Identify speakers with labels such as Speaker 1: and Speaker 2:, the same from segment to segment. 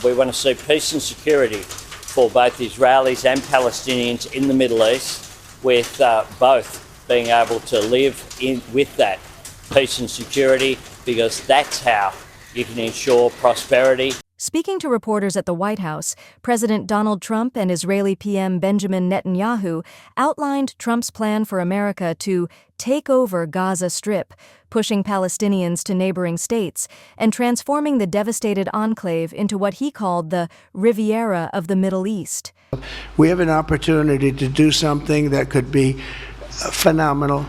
Speaker 1: We want to see peace and security for both Israelis and Palestinians in the Middle East, with both being able to live with that peace and security, because that's how you can ensure prosperity.
Speaker 2: Speaking to reporters at the White House, President Donald Trump and Israeli PM Benjamin Netanyahu outlined Trump's plan for America to take over Gaza Strip, pushing Palestinians to neighboring states and transforming the devastated enclave into what he called the Riviera of the Middle East.
Speaker 3: We have an opportunity to do something that could be phenomenal.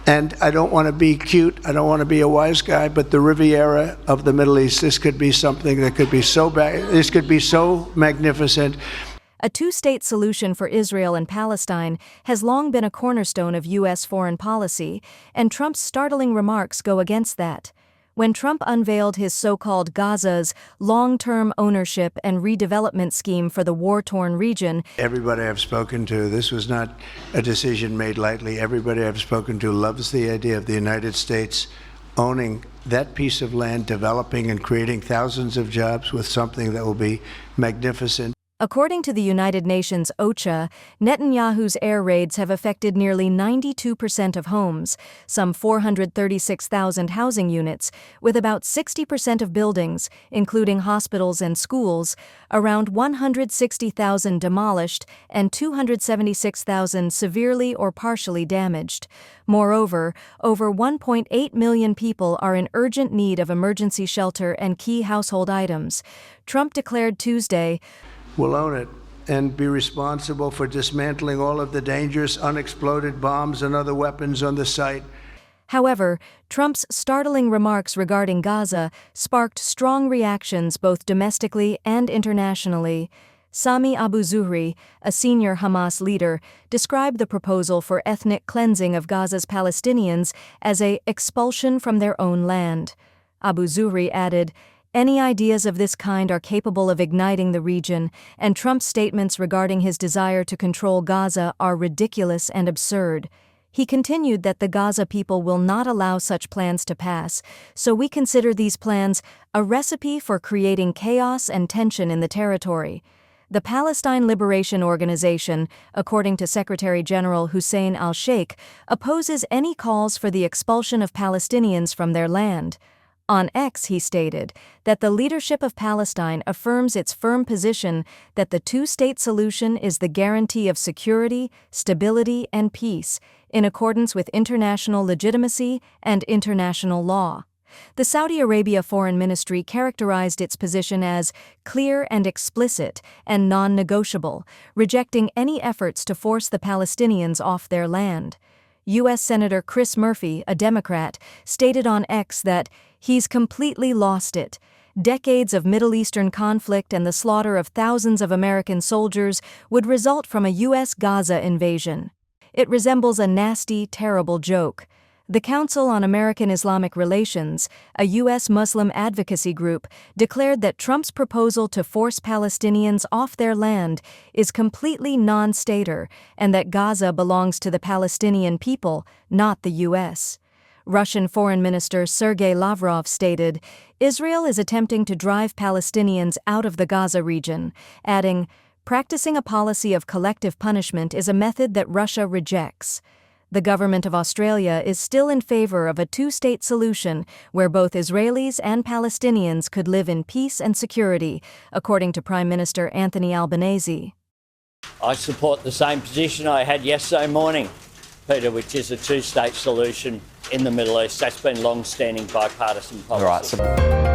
Speaker 3: And I don't want to be cute, I don't want to be a wise guy, but the Riviera of the Middle East, this could be something that could be so bad, this could be so magnificent.
Speaker 2: A two-state solution for Israel and Palestine has long been a cornerstone of U.S. foreign policy, and Trump's startling remarks go against that. When Trump unveiled his so-called Gaza's long-term ownership and redevelopment scheme for the war-torn region,
Speaker 3: everybody I've spoken to, this was not a decision made lightly. Everybody I've spoken to loves the idea of the United States owning that piece of land, developing and creating thousands of jobs with something that will be magnificent.
Speaker 2: According to the United Nations OCHA, Netanyahu's air raids have affected nearly 92% of homes, some 436,000 housing units, with about 60% of buildings, including hospitals and schools, around 160,000 demolished, and 276,000 severely or partially damaged. Moreover, over 1.8 million people are in urgent need of emergency shelter and key household items. Trump declared Tuesday,
Speaker 3: "We'll own it and be responsible for dismantling all of the dangerous unexploded bombs and other weapons on the site."
Speaker 2: However, Trump's startling remarks regarding Gaza sparked strong reactions both domestically and internationally. Sami Abu Zuhri, a senior Hamas leader, described the proposal for ethnic cleansing of Gaza's Palestinians as an expulsion from their own land. Abu Zuhri added, "Any ideas of this kind are capable of igniting the region, and Trump's statements regarding his desire to control Gaza are ridiculous and absurd." He continued that the Gaza people will not allow such plans to pass, so we consider these plans a recipe for creating chaos and tension in the territory. The Palestine Liberation Organization, according to Secretary General Hussein al-Sheikh, opposes any calls for the expulsion of Palestinians from their land. On X, he stated that the leadership of Palestine affirms its firm position that the two-state solution is the guarantee of security, stability, and peace, in accordance with international legitimacy and international law. The Saudi Arabia Foreign Ministry characterized its position as clear and explicit and non-negotiable, rejecting any efforts to force the Palestinians off their land. U.S. Senator Chris Murphy, a Democrat, stated on X that he's completely lost it. Decades of Middle Eastern conflict and the slaughter of thousands of American soldiers would result from a U.S. Gaza invasion. It resembles a nasty, terrible joke. The Council on American Islamic Relations, a U.S. Muslim advocacy group, declared that Trump's proposal to force Palestinians off their land is completely non-stater and that Gaza belongs to the Palestinian people, not the U.S. Russian Foreign Minister Sergei Lavrov stated, "Israel is attempting to drive Palestinians out of the Gaza region," adding, "Practicing a policy of collective punishment is a method that Russia rejects." The government of Australia is still in favor of a two-state solution where both Israelis and Palestinians could live in peace and security, according to Prime Minister Anthony Albanese.
Speaker 1: I support the same position I had yesterday morning, Peter, which is a two-state solution in the Middle East. That's been long-standing bipartisan policy.
Speaker 4: All right.